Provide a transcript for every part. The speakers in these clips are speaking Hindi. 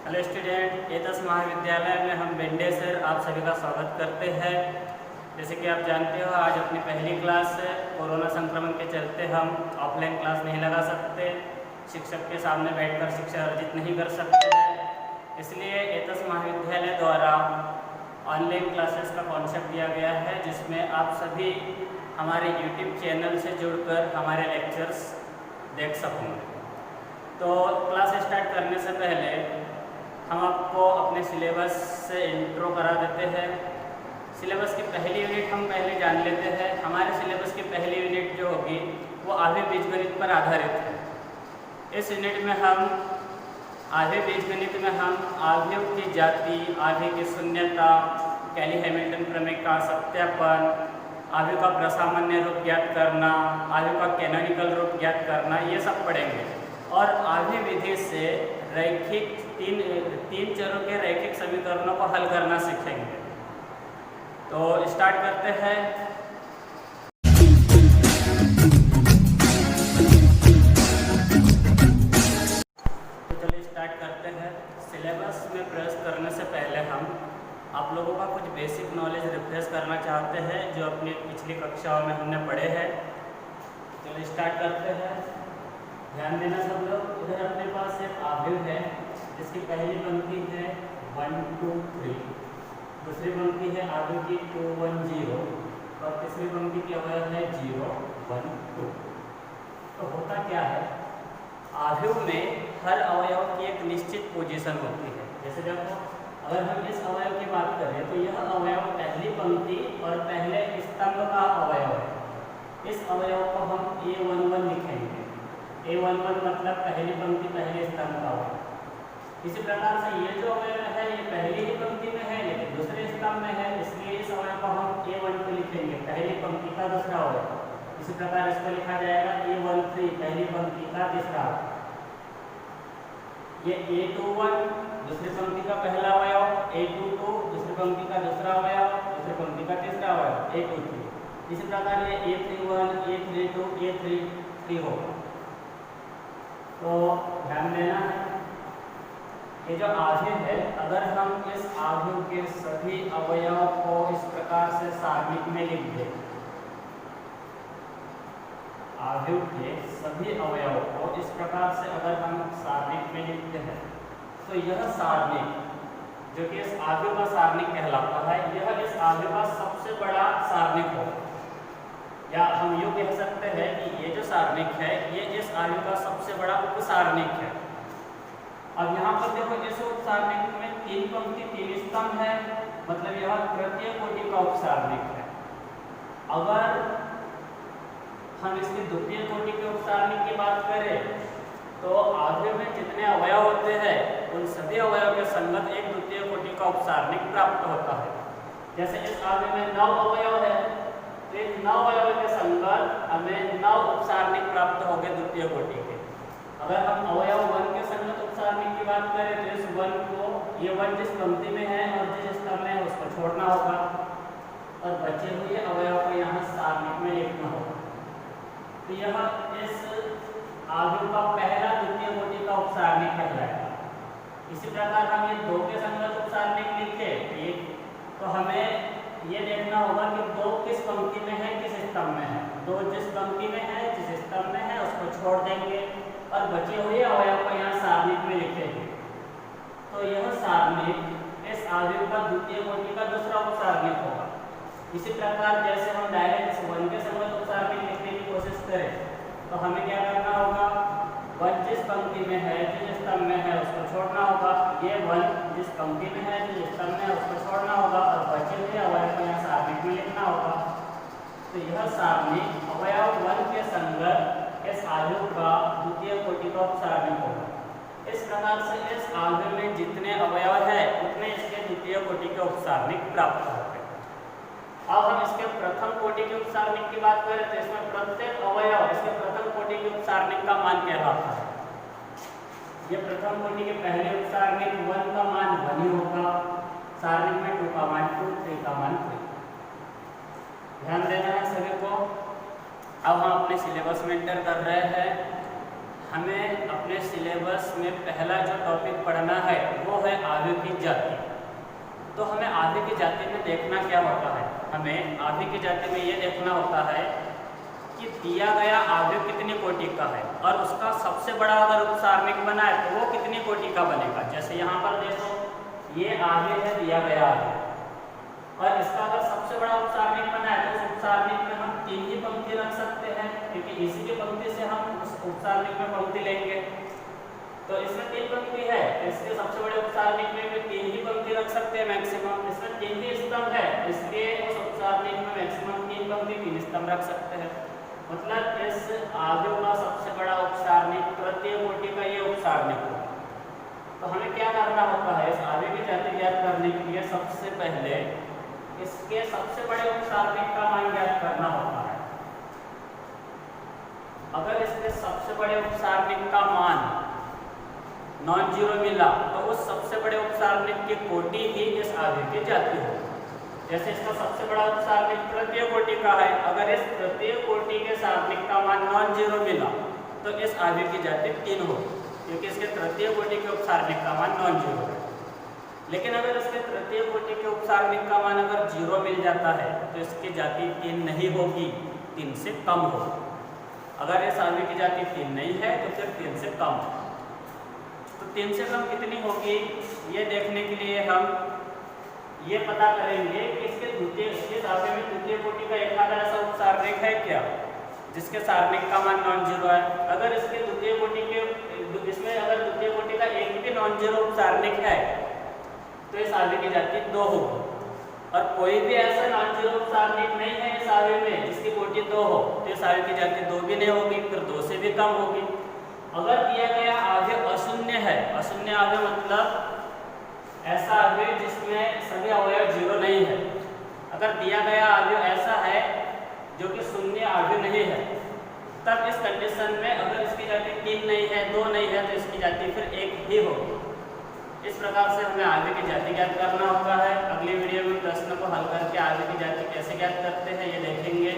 हेलो स्टूडेंट, एतस महाविद्यालय में हम बेंडे सर आप सभी का स्वागत करते हैं। जैसे कि आप जानते हो, आज अपनी पहली क्लास है। कोरोना संक्रमण के चलते हम ऑफलाइन क्लास नहीं लगा सकते, शिक्षक के सामने बैठकर शिक्षा अर्जित नहीं कर सकते हैं। इसलिए एतस महाविद्यालय द्वारा ऑनलाइन क्लासेस का कॉन्सेप्ट दिया गया है, जिसमें आप सभी हमारे यूट्यूब चैनल से जुड़कर हमारे लेक्चर्स देख सकेंगे। तो क्लास स्टार्ट करने से पहले हम आपको अपने सिलेबस से इंट्रो करा देते हैं। सिलेबस की पहली यूनिट हम पहले जान लेते हैं। हमारे सिलेबस की पहली यूनिट जो होगी वो आर्य बीजगणित पर आधारित है। इस यूनिट में हम आर्य बीजगणित में हम आर्यों की जाति, आर्य की शून्यता, कैली हैमिल्टन प्रमेय का सत्यापन, आर्यों का प्रसामान्य रूप ज्ञात करना, आर्यों का कैनोनिकल रूप ज्ञात करना, ये सब पढ़ेंगे। और आर्य विधि से रैखिक तीन चरों के रैखिक समीकरणों को हल करना सीखेंगे। तो स्टार्ट करते हैं। तो चलिए स्टार्ट करते हैं। सिलेबस में प्रवेश करने से पहले हम आप लोगों का कुछ बेसिक नॉलेज रिफ्रेश करना चाहते हैं, जो अपनी पिछली कक्षाओं में हमने पढ़े हैं। चलिए स्टार्ट करते हैं। ध्यान देना सब लोग। इधर अपने पास एक आव्यूह है, जिसकी पहली पंक्ति है 1 2 3, दूसरी पंक्ति है आव्यूह की 2 1 0 और तीसरी पंक्ति की अवयव है 0 1 2। तो होता क्या है, आव्यूह में हर अवयव की एक निश्चित पोजीशन होती है। जैसे देखो, अगर हम इस अवयव की बात करें तो यह अवयव पहली पंक्ति और पहले स्तंभ का अवयव है। इस अवयव को हम A11 लिखेंगे। A11 मतलब पहली पंक्ति पहले स्तंभ का अवयव। इसी प्रकार से ये जो अवयव है ये पहली ही पंक्ति में है लेकिन दूसरे स्तंभ में है, इसलिए इस अवयव को हम A12 लिखेंगे, पहली पंक्ति का दूसरा अवयव। इसी प्रकार इसको लिखा जाएगा A13, पहली पंक्ति का तीसरा अवयव। ये A21 दूसरी पंक्ति का पहला अवयव, A22 दूसरी पंक्ति का दूसरा अवयव, दूसरी पंक्ति का तीसरा अवयव, A23। इसी प्रकार ये A31 A32 A33 होगा। तो ध्यान देना है, ये जो आव्यूह है, अगर हम इस आव्यूह के सभी अवयवों को इस प्रकार से सारणिक में लिख दें, आव्यूह के सभी अवयवों को इस प्रकार से अगर हम सारणिक में लिखते हैं, तो यह सारणिक जो कि इस आव्यूह का सारणिक कहलाता है, यह इस आव्यूह का सबसे बड़ा सारणिक होगा। या हम यूँ कह सकते हैं कि ये जो सारणिक है ये इस आव्यूह का सबसे बड़ा उपसारणिक है। अब यहाँ पर देखो, इस उपसारणिक में 3 पंक्ति 3 स्तंभ है, मतलब यह तृतीय कोटि का उपसारणिक है। अगर हम इसकी द्वितीय कोटि के उपसारणिक की बात करें तो आव्यूह में जितने अवयव होते हैं उन सभी अवयव के संगत एक द्वितीय कोटि का उपसारणिक प्राप्त होता है। जैसे इस आव्यूह में 9 अवयव है, तो इन 9 अवयव के संगत हमें 9 उपसारणिक प्राप्त हो गए द्वितीय कोटि के। अगर हम अवयव 1 के संगत उपसारणिक की बात करें तो इस 1 को, ये 1 जिस पंक्ति में है और जिस स्तंभ में है उसको छोड़ना होगा और बचे हुए अवयव को यहाँ सारणिक में लिखना होगा। तो यह इस आव्यूह का पहला द्वितीय कोटि का उपसारणिक कहलाएगा। इसी प्रकार हम ये 2 के संगत उपसारणिक लिखे तो हमें ये देखना होगा कि 2 किस पंक्ति में है, किस स्तंभ में है। 2 जिस पंक्ति में है, जिस स्तंभ में है उसको छोड़ देंगे और बचे हुए अवयव को यहाँ सारणिक में लिखेंगे। तो यह सारणिक इस आव्यूह का द्वितीय कोटि का दूसरा उपसारणिक होगा। इसी प्रकार जैसे हम डायरेक्ट इस 1 के संगत उपसारणिक लिखने की कोशिश करें तो हमें क्या करना होगा, 1 जिस पंक्ति में है, जिस स्तंभ में है उसको छोड़ना होगा। ये 1 जिस पंक्ति में है, जिस स्तंभ में है उसको छोड़ना होगा और बचे हुए अवयव को यहाँ सारणिक में लिखना होगा। तो यह सारणिक अवयव 1 के संगत इस आव्यूह का द्वितीय कोटि का उपसारणिक होगा। इस प्रकार से इस आव्यूह में जितने अवयव है उतने इसके द्वितीय कोटि के उपसारणिक प्राप्त होते हैं। अब हम इसके प्रथम कोटि के उपसारणिक की बात करें तो इसमें प्रत्येक अवयव इसके प्रथम कोटि के उपसारणिक का मान कहलाता है। ये प्रथम कोटि के पहले उपसारणिक 1 का मान 1 ही होगा, सारणिक में 2 का मान 2, 3 का मान 3। ध्यान देना है सभी को। अब हम अपने सिलेबस में एंटर कर रहे हैं। हमें अपने सिलेबस में पहला जो टॉपिक पढ़ना है वो है आव्यूह की जाति। तो हमें आव्यूह की जाति में देखना क्या होता है, हमें आव्यूह की जाति में ये देखना होता है कि दिया गया आव्यूह कितनी कोटि का है और उसका सबसे बड़ा अगर उपसारणिक बना है तो वो कितनी कोटि का बनेगा। जैसे यहाँ पर देखो ये आव्यूह है दिया गया आव्यूह और इसका अगर सबसे बड़ा उपसारणिक बना है तो उस उपसारणिक में हम 3 ही पंक्ति रख सकते हैं, क्योंकि इसी की पंक्ति से हम उस उपसारणिक में पंक्ति लेंगे। तो इसमें 3 पंक्ति है, इसके सबसे बड़े उपसारणिक में भी 3 ही पंक्ति रख सकते हैं मैक्सिमम। इसमें 3 ही स्तंभ है, इसलिए उस उपसारणिक में मैक्सिमम 3 पंक्ति 3 स्तंभ रख सकते हैं। मतलब इस आव्यूह का सबसे बड़ा उपसारणिक तृतीय कोटि का ये उपसारणिक होगा। तो हमें क्या करना होता है, इस आव्यूह की जाति ज्ञात करने के लिए सबसे पहले इसके सबसे बड़े उपसारणिक का मान ज्ञात करना होता है। अगर इसके सबसे बड़े उपसारणिक का मान नॉन जीरो मिला तो उस सबसे बड़े उपसारणिक की कोटि ही इस आव्यूह की जाति होगी। जैसे इसका सबसे बड़ा उपसारणिक तृतीय कोटि का है, अगर इस तृतीय कोटि के सारणिक का मान नॉन जीरो मिला तो इस आव्यूह की जाति 3 होगी, क्योंकि इसके तृतीय कोटि के उपसारणिक का मान नॉन जीरो है। लेकिन अगर इसके तृतीय कोटि के उपसारणिक का मान अगर 0 मिल जाता है तो इसकी जाति 3 नहीं होगी, 3 से कम होगी। अगर इस आव्यूह की जाति 3 नहीं है तो फिर 3 से कम है। तो 3 से कम कितनी होगी ये देखने के लिए हम ये पता करेंगे कि इसके इस आव्यूह में द्वितीय कोटि का एक आधा ऐसा उपसारणिक है क्या जिसके सारणिक का मान नॉन जीरो है। अगर इसके द्वितीय कोटि के इसमें अगर द्वितीय कोटि का एक भी नॉन जीरो उपसारणिक है तो इस आव्यूह की जाति 2 होगी। और कोई भी ऐसा नॉन जीरो उपसारणिक नहीं है इस आव्यूह में जिसकी कोटि 2 हो तो इस आव्यूह की जाति 2 भी नहीं होगी, फिर 2 से भी कम होगी। अगर दिया गया आव्यूह अशून्य है, अशून्य आव्यूह मतलब ऐसा आव्यूह जिसमें सभी अवयव 0 नहीं है। अगर दिया गया आव्यूह ऐसा है जो कि शून्य आव्यूह नहीं है, तब इस कंडीशन में अगर इसकी जाति 3 नहीं है 2 नहीं है तो इसकी जाति फिर 1 ही होगी। इस प्रकार से हमें आव्यूह की जाति ज्ञात करना होता है। अगली वीडियो में प्रश्न को हल करके आव्यूह की जाति कैसे ज्ञात करते हैं ये देखेंगे।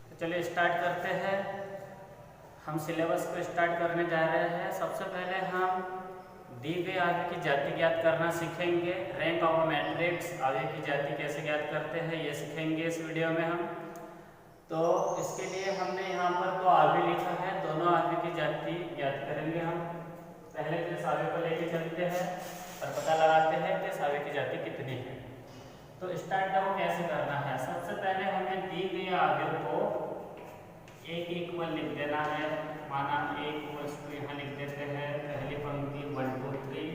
तो चलिए स्टार्ट करते हैं। हम सिलेबस को स्टार्ट करने जा रहे हैं। सबसे पहले हम दी गई आव्यूह की जाति ज्ञात करना सीखेंगे। रैंक ऑफ मैट्रिक्स आव्यूह की जाति कैसे ज्ञात करते हैं ये सीखेंगे इस वीडियो में हम। तो इसके लिए हमने यहाँ पर 2 आव्यूह लिखा है, दोनों आव्यूह की जाति ज्ञात करेंगे हम। पहले तो इस आव्यूह को लेके चलते हैं और पता लगाते हैं कि इस आव्यूह की जाति कितनी है। तो स्टार्ट देखो कैसे करना है। सबसे पहले हमें दी गई आव्यूह को एक इक्वल लिख देना है। माना एक वस्तु यहाँ लिख देते हैं, पहली पंक्ति 1 2 3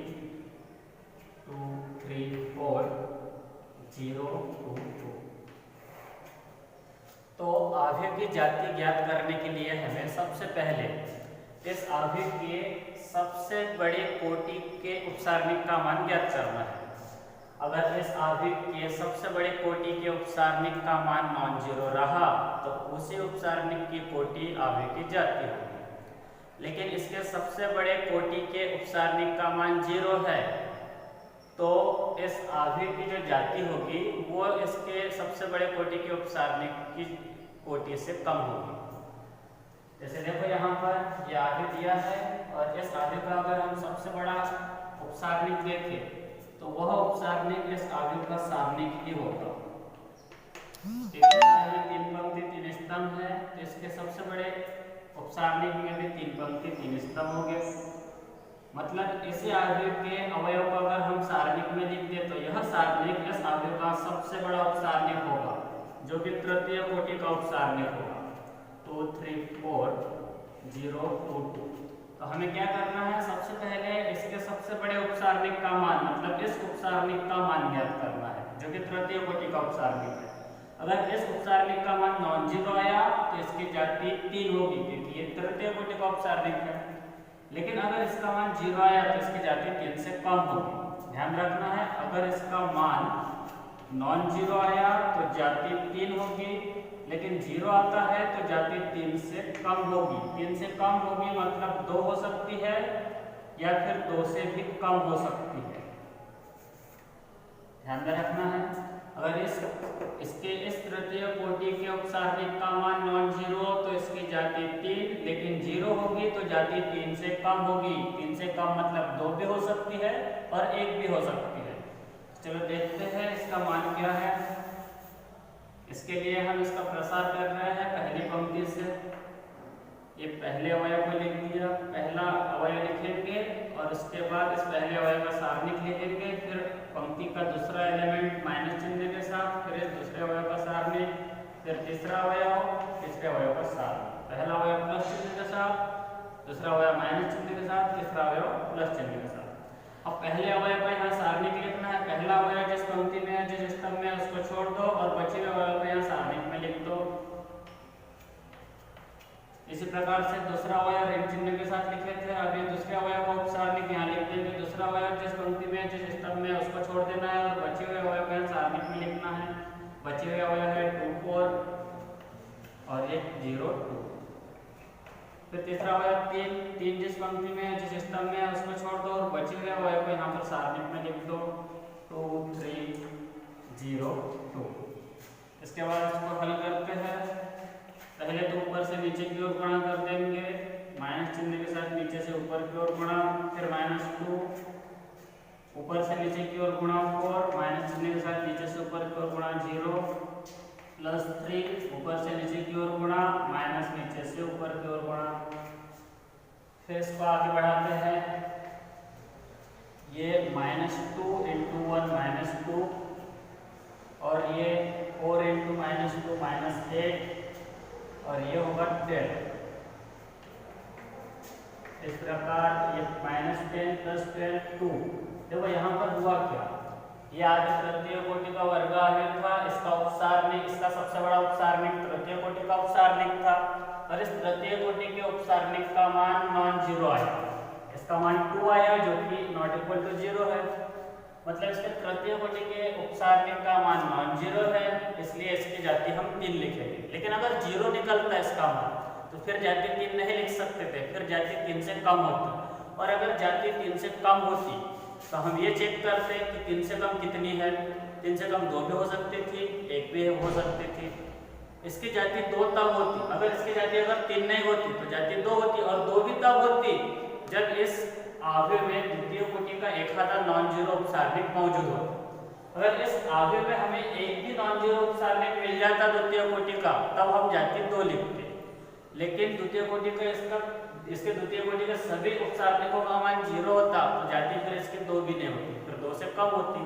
2 3 4 0 2 2। तो आव्यूह की जाति ज्ञात करने के लिए हमें सबसे पहले इस आव्यूह के सबसे बड़े कोटि के उपसारणिक का मान ज्ञात करना है। अगर इस आव्यूह के सबसे बड़े कोटि के उपसारणिक का मान नॉन जीरो रहा तो उसी उपसारणिक की कोटि आव्यूह की जाति होगी। लेकिन इसके सबसे बड़े कोटि के उपसारणिक का मान 0 है तो इस आव्यूह की जो जाति होगी वो इसके सबसे बड़े कोटि के उपसारणिक की कोटि से कम होगी। जैसे देखो यहाँ पर ये आव्यूह दिया है और इस आव्यूह का अगर हम सबसे बड़ा उपसारणिक देखें तो वह उपसारणिक इस आव्यूह का सारणिक ही होगा। ठीक है, 3 पंक्ति 3 स्तंभ है तो इसके सबसे बड़े उपसारणिक में भी 3 पंक्ति 3 स्तंभ हो गए। मतलब इसी आव्यूह के अवयव को अगर हम सारणिक में लिख दें तो यह सारणिक इस आव्यूह का सबसे बड़ा उपसारणिक होगा जो कि तृतीय कोटि का उपसारणिक होगा। 2 3 4 0 2 2। तो हमें क्या करना है, सबसे पहले इसके सबसे बड़े उपसारणिक का मान मतलब इस उपसारणिक का मान ज्ञात करना है जो कि तृतीय कोटि का उपसारणिक है। अगर इस उपसारणिक का मान नॉन जीरो आया तो इसकी जाति 3 होगी क्योंकि ये तृतीय कोटि का उपसारणिक है। लेकिन अगर इसका मान 0 आया तो इसकी जाति 3 से कम होगी। ध्यान रखना है, अगर इसका मान नॉन जीरो आया तो जाति 3 होगी, लेकिन 0 आता है तो जाति 3 से कम होगी। 3 से कम होगी मतलब 2 हो सकती है या फिर 2 से भी कम हो सकती है। ध्यान में रखना है। अगर इसके इस तृतीय कोटि के उपसारणिक का मान नॉन जीरो तो इसकी जाति 3, लेकिन जीरो होगी तो जाति 3 से कम होगी। 3 से कम मतलब 2 भी हो सकती है और 1 भी हो सकती है। चलो देखते हैं इसका मान क्या है। इसके लिए हम इसका प्रसार कर रहे हैं पहली पंक्ति से। ये पहले अवयव को लिख दिया, पहला अवयव लिखेंगे और उसके बाद इस पहले अवयव का सारणिक लिखेंगे, फिर पंक्ति का दूसरा एलिमेंट माइनस चिन्ह के साथ, फिर इस दूसरे अवयव का सारणिक, फिर तीसरा अवयव, तीसरे अवयव का सारणिक। पहला अवयव प्लस चिन्ह के साथ, दूसरा अवयव माइनस चिन्ह के साथ, तीसरा अवयव प्लस चिन्ह के साथ। अब पहले अवयव का यहाँ सारणिक लिखना है। पहला अवयव जिस पंक्ति में है, जिस स्तंभ में है, उसको छोड़ दो और बचे हुए अवयव को यहाँ सारणिक में लिख दो। इसी प्रकार से दूसरा अवयव ऋण चिन्ह के साथ लिखे थे, अभी दूसरे अवयव को उपसारणिक यहाँ लिख देंगे। दूसरा अवयव जिस पंक्ति में है, जिस स्तंभ में है, उसको छोड़ देना है और बचे हुए अवयव को यहाँ सारणिक में लिखना है। बचे हुए अवयव है 2 4 और ये 0 2। फिर तीसरा अवयव 3 जिस पंक्ति में है, जिस स्तंभ में है, उसको छोड़ दो और बचे हुए अवयव को यहाँ पर सारणिक में लिख दो 2 3 0 2। इसके बाद इसको हल करते हैं। पहले तो ऊपर से नीचे की ओर गुणा कर देंगे, माइनस चिन्ह के साथ नीचे से ऊपर की ओर गुणा, फिर -2, ऊपर से नीचे की ओर गुणा 4, माइनस चिन्ह के साथ नीचे से ऊपर की ओर गुणा 0, +3, ऊपर से नीचे की ओर गुणा, माइनस नीचे से ऊपर की ओर गुणा। फिर इसको आगे बढ़ाते हैं। ये -2 × 1 -2 और ये 4 × -2 -8 और ये होगा 10। इस प्रकार ये -10 + 10 2। देखो यहाँ पर हुआ क्या, ये आगे तृतीय कोटि का वर्ग आवेग था, इसका उपसारणिक, इसका सबसे बड़ा उपसारणिक तृतीय कोटि का उपसारणिक था और इस तृतीय कोटि के उपसारणिक का मान नॉन जीरो आया। इसका मान 2 आया जो कि ≠ 0 है, मतलब इसके तृतीय कोटि के उपसारणिक का मान नॉन जीरो है, इसलिए इसकी जाति हम 3 लिखेंगे। लेकिन अगर 0 निकलता है इसका मान तो फिर जाति 3 नहीं लिख सकते थे, फिर जाति 3 से कम होती। और अगर जाति 3 से कम होती तो हम ये चेक करते कि 3 से कम कितनी है। 3 से कम 2 भी हो सकती थी, 1 भी हो सकती थी। इसकी जाति 2 तब होती, अगर इसकी जाति अगर 3 नहीं होती तो जाति 2 होती, और 2 भी तब होती जब इस आव्यूह में द्वितीय कोटि का एक आधा नॉन जीरो उपसारणिक मौजूद होता। अगर इस आव्यूह में हमें एक भी नॉन जीरो उपसारणिक मिल जाता द्वितीय कोटि का, तब हम जाति 2 लिखते। लेकिन द्वितीय कोटि का इसके द्वितीय कोटि के सभी उपसारणिकों का मान 0 होता तो जाति फिर इसके 2 भी नहीं होती, फिर 2 से कम होती।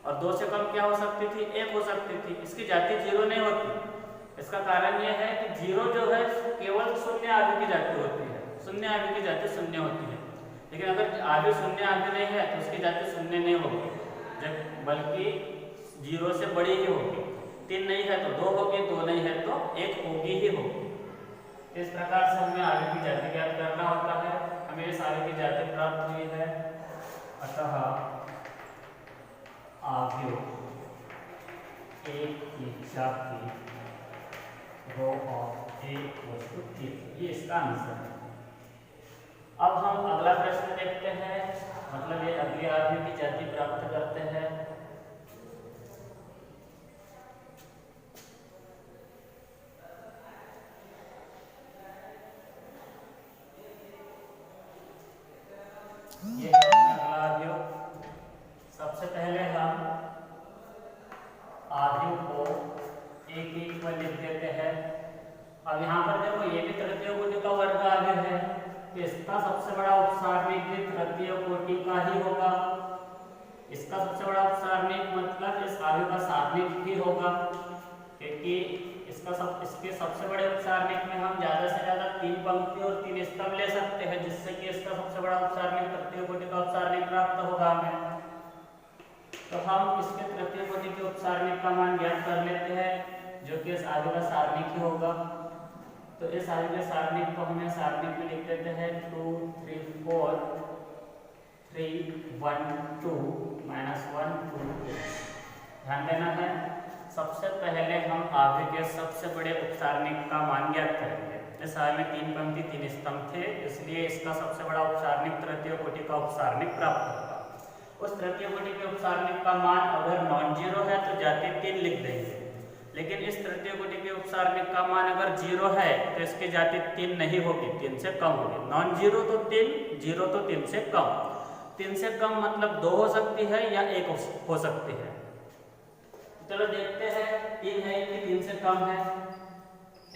और 2 से कम क्या हो सकती थी, 1 हो सकती थी। इसकी जाति 0 नहीं होती। इसका कारण यह है कि 0 जो है केवल शून्य आव्यूह की जाति होती है, शून्य आव्यूह की जाति शून्य होती है। लेकिन अगर आव्यूह शून्य आव्यूह नहीं है तो उसकी जाति शून्य नहीं होगी, जब बल्कि 0 से बड़ी ही होगी। 3 नहीं है तो 2 होगी, 2 नहीं है तो 1 होगी ही होगी। इस प्रकार से हमें आव्यूह की जाति ज्ञात करना होता है। हमें इस आव्यूह की जाति प्राप्त हुई है। अतः आव्यूह एक की जाति rho of A = 3, ये इसका आंसर है। अब हम अगला प्रश्न देखते हैं, मतलब ये अगले आव्यूह की जाति प्राप्त करते हैं। ये अगला आव्यूह। सबसे पहले हम आव्यूह को एक एक पर लिख देते हैं। अब यहाँ पर देखो ये भी तृतीय कोटि का वर्ग आव्यूह है, तो इसका सबसे बड़ा उपसारणिक भी तृतीय कोटि का ही होगा। इसका सबसे बड़ा उपसारणिक मतलब इस आव्यूह का सारणिक भी होगा, क्योंकि इसके सबसे बड़े उपसारणिक में हम ज्यादा से ज्यादा 3 पंक्ति और 3 स्तंभ ले सकते हैं, जिससे कि इसका सबसे बड़ा उपसारणिक तृतीय कोटि का उपसारणिक प्राप्त होगा हमें। तो हम इसके तृतीय कोटि के उपसारणिक का मान ज्ञात कर लेते हैं, जो कि इस आव्यूह का सारणिक ही होगा। तो इस आव्यूह के सारणिक को हमें सारणिक में लिख देते हैं 2 3 4 3 1 2 -1 2। ध्यान देना है, सबसे पहले हम आव्यूह के सबसे बड़े उपसारणिक का मान ज्ञात करेंगे। इस आव्यूह में 3 पंक्ति 3 स्तंभ थे, इसलिए इसका सबसे बड़ा उपसारणिक तृतीय कोटि का उपसारणिक प्राप्त होगा। उस तृतीय कोटि के उपसारणिक का मान अगर नॉन जीरो है तो जाति 3 लिख देंगे, लेकिन इस तृतीय कोटि के उपसारणिक का मान अगर 0 है तो इसकी जाति 3 नहीं होगी, 3 से कम होगी। नॉन जीरो तो 3, जीरो तो 3 से कम। 3 से कम मतलब 2 हो सकती है या 1 हो सकती है। चलो देखते हैं 3 है कि 3 से कम है।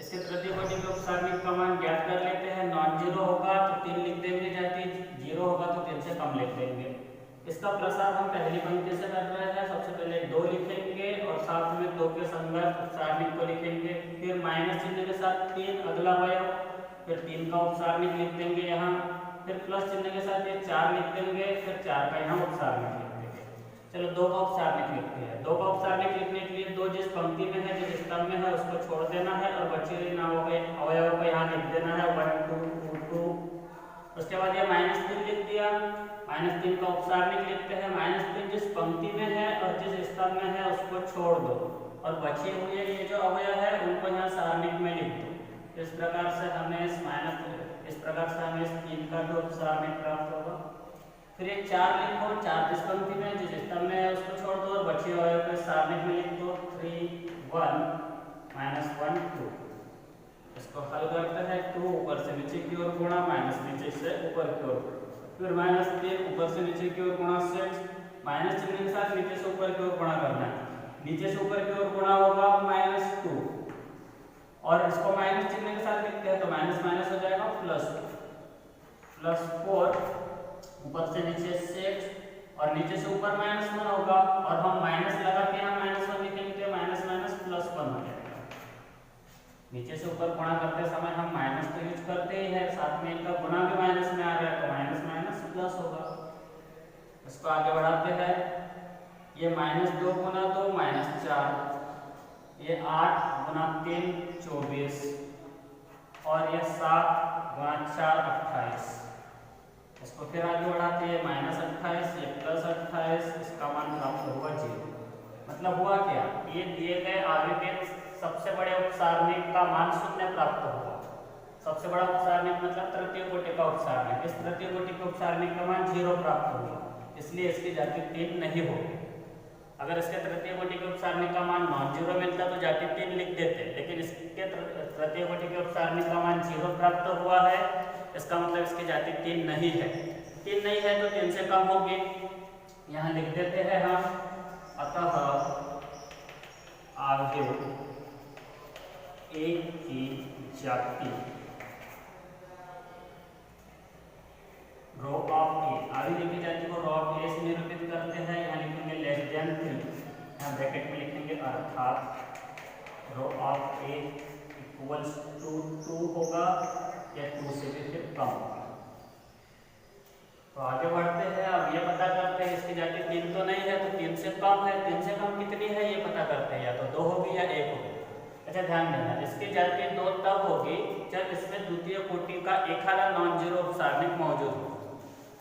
इसके तृतीय कोटि के उपसारणिक का मान ज्ञात कर लेते हैं। नॉन जीरो होगा तो 3 लिख देंगे जाति, जीरो होगा तो 3 से कम लिख देंगे। इसका प्रसार हम पहली पंक्ति से कर रहे हैं। सबसे पहले 2 लिखेंगे और साथ में 2 के संगत उपसारणिक को लिखेंगे, फिर माइनस चिन्ह के साथ 3 अगला अवयव, फिर 3 का उपसारणिक लिख देंगे यहाँ, फिर प्लस चिन्ह के साथ ये 4 लिख देंगे, फिर 4 का यहाँ उपसारणिक लिख देंगे। चलो 2 का उपसारणिक लिखते हैं। 2 का उपसारणिक लिखने के लिए 2 जिस पंक्ति में है, जिस स्तंभ में है उसको छोड़ देना है और बचे हुए अवयव को यहाँ लिख देना है 1 2 2 2। उसके बाद ये -3 लिख दिया। -3 का उपसारणिक लिखते हैं। -3 जिस पंक्ति में है और जिस स्तंभ में है उसको छोड़ दो और बचे हुए ये जो अवयव है उनको यहाँ सारणिक में लिख दो। इस प्रकार से हमें इस 3 का जो उपसारणिक प्राप्त होगा। फिर ये 4 लिखो, 4 जिस पंक्ति में जिस स्तंभ में है उसको छोड़ दो और बचे अवयव को सारणिक में लिख दो 3 1 -1 2। इसको हल करते हैं। 2 ऊपर से नीचे की ओर गुणा, माइनस नीचे से ऊपर की ओर, फिर -3 ऊपर से नीचे की ओर गुणा 6, माइनस चिन्ह के साथ नीचे से ऊपर की ओर गुणा करना है। नीचे से ऊपर की ओर गुणा होगा -2 और इसको माइनस चिन्ह के साथ लिखते हैं तो माइनस माइनस हो जाएगा +4, ऊपर से नीचे 6 और नीचे से ऊपर -1 होगा और हम माइनस लगा के यहाँ -1 लिखेंगे तो -+1 हो जाएगा। नीचे से ऊपर गुणा करते समय हम माइनस तो यूज करते ही है, साथ में इनका गुणा भी माइनस में आ रहा है तो माइनस माइनस प्लस होगा। इसको आगे बढ़ाते हैं। ये -2 गुना 2 -4, ये 8 गुना 3 24 और ये 7 गुना 4 28। इसको फिर आगे बढ़ाते हैं। -28 ये +28, इसका मान प्राप्त होगा 0। मतलब हुआ क्या, ये दिए गए आगे के सबसे बड़े उपसारणिक का मान 0 प्राप्त होगा। सबसे बड़ा उपसारणिक मतलब तृतीय कोटि का उपसारणिक। इस तृतीय कोटि के उपसारणिक का मान 0 प्राप्त होगा, इसलिए इसकी जाति 3 नहीं होगी। अगर इसके तृतीय कोटि के उपसारणिक का मान नॉन जीरो मिलता तो जाति 3 लिख देते, लेकिन इसके तृतीय कोटि के उपसारणिक का मान 0 प्राप्त हुआ है, इसका मतलब इसकी जाति 3 नहीं है। 3 नहीं है तो 3 से कम होगी, यहाँ लिख देते हैं हम। अतः आगे एक की जाति रो ऑफ ए, आगे लिखी जाति को रो ऑफ ए से निरूपित करते हैं। यहाँ लिखेंगे <3, यहाँ ब्रैकेट में लिखेंगे अर्थात row of A equals to 2 होगा या 2 से भी फिर कम होगा। तो आगे बढ़ते हैं। अब ये पता करते हैं इसकी जाति 3 तो नहीं है तो 3 से कम है। 3 से कम कितनी है ये पता करते हैं, या तो 2 होगी या 1 होगी। अच्छा ध्यान देना, इसकी जाति 2 तब होगी जब इसमें द्वितीय कोटि का एक आधा नॉन जीरो उपसारणिक मौजूद हो।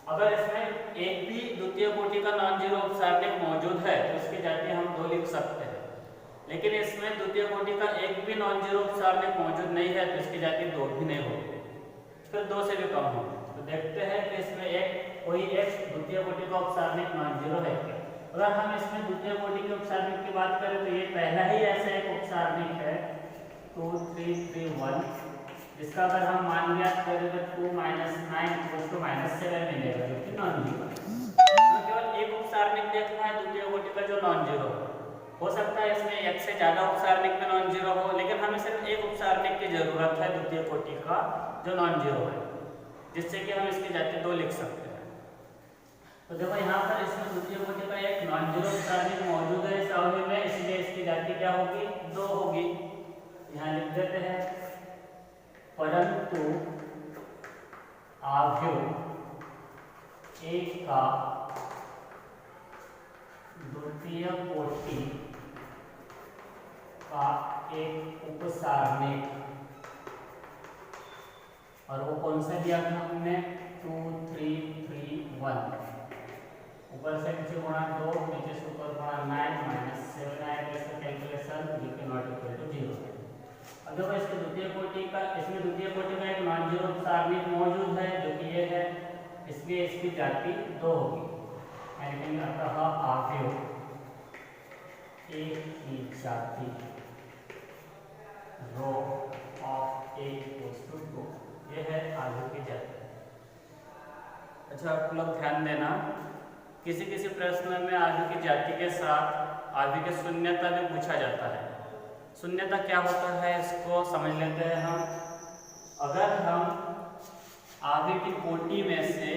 अगर इसमें एक भी द्वितीय कोटि का नॉन जीरो उपसारणिक मौजूद है तो इसकी जाति हम 2 लिख सकते हैं, लेकिन इसमें द्वितीय कोटि का एक भी नॉन जीरो उपसारणिक मौजूद नहीं है तो इसकी जाति 2 भी नहीं होगी, फिर 2 से भी कम होगी। तो देखते हैं कि इसमें कोई एक द्वितीय कोटि का उपसारणिक नॉन जीरो है क्या। अगर हम इसमें द्वितीय कोटि के उपसारणिक की बात करें तो ये पहला ही ऐसा एक उपसारणिक है 2 3 3 1, जिसका अगर हम मान ज्ञात करें तो 2 - 9 -7 मिलेगा, जो कि नॉन जीरो है। केवल एक उपसारणिक देखना है द्वितीय कोटि का जो नॉन जीरो हो सकता है इसमें एक से ज्यादा उपसारणिक में नॉन जीरो हो, लेकिन हमें सिर्फ एक उपसारणिक की जरूरत है द्वितीय कोटि का जो नॉन जीरो है, जिससे कि हम इसकी जाति 2 लिख सकते हैं। तो देखो यहाँ पर इसमें द्वितीय कोटि का एक नॉन जीरो उपसारणिक मौजूद है इस अवधि में, इसलिए इसकी जाति क्या होगी 2 होगी। यहाँ लिख देते हैं परंतु आव्यूह ए का द्वितीय कोटि का एक उपसारणिक, और वो कौन सा दिया था हमने 2 3 3 1, ऊपर से नीचे गुणा 2, नीचे से ऊपर गुणा 9 -7 आएगा इसका कैलकुलेशन, जो कि नॉट इक्वल टू 0 है। अब देखो इसके द्वितीय कोटि का, इसमें द्वितीय कोटि का एक नॉन जीरो उपसारणिक मौजूद है जो कि ये है, इसलिए इसकी जाति 2 होगी। लिखेंगे अतः आव्यूह एक ही जाति row of A equals to 2, ये है आव्यूह की जाति। अच्छा आप लोग ध्यान देना, किसी किसी प्रश्न में आव्यूह की जाति के साथ आव्यूह की शून्यता भी पूछा जाता है। शून्यता क्या होता है इसको समझ लेते हैं हम। अगर हम आव्यूह की कोटि में से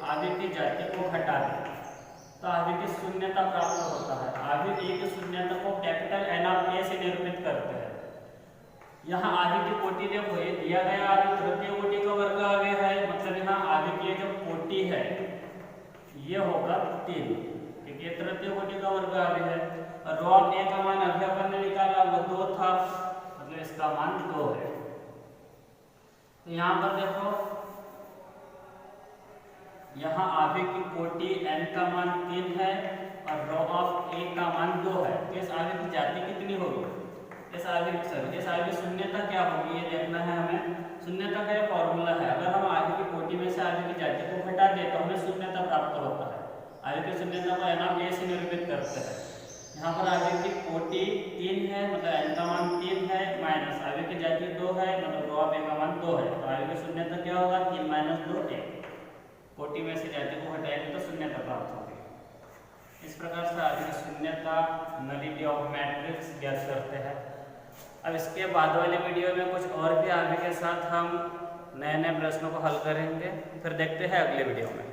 आव्यूह की जाति को घटा दें तो आव्यूह की शून्यता प्राप्त होता है। आव्यूह ए की शून्यता को कैपिटल N ऑफ ए से निरूपित करते हैं। यहाँ आव्यूह की कोटि देखो, ये दिया गया आव्यूह तृतीय कोटि का वर्ग आव्यूह है, मतलब यहाँ आव्यूह की जो कोटि है ये होगा 3, क्योंकि ये तृतीय कोटि का वर्ग आव्यूह है। और रो ऑफ ए का मान अभी अपन ने निकाला वो 2 था, मतलब इसका मान 2 है। तो यहाँ पर देखो, यहाँ आव्यूह की कोटि n का मान 3 है और रो ऑफ a का मान 2 है। तो इस आव्यूह की जाति कितनी होगी? इस आव्यूह की शून्यता क्या होगी ये देखना है हमें। शून्यता का ये फॉर्मूला है, अगर हम आव्यूह की कोटि में से आव्यूह की जाति को घटा दें तो हमें शून्यता प्राप्त होता है। आव्यूह की शून्यता को n ऑफ a से निरूपित करते हैं। यहाँ पर आव्यूह की कोटि 3 है, मतलब n का मान 3 है, माइनस आव्यूह की जाति 2 है, मतलब रो ऑफ a का मान 2 है। तो आव्यूह की शून्यता क्या होगा? 3 - 2 1। कोटि में से जाति को हटाएंगे तो शून्यता प्राप्त होगी। इस प्रकार से आव्यूह की शून्यता, नलिटी ऑफ मैट्रिक्स ज्ञात करते हैं। अब इसके बाद वाले वीडियो में कुछ और भी आव्यूह के साथ हम नए नए प्रश्नों को हल करेंगे। फिर देखते हैं अगले वीडियो में।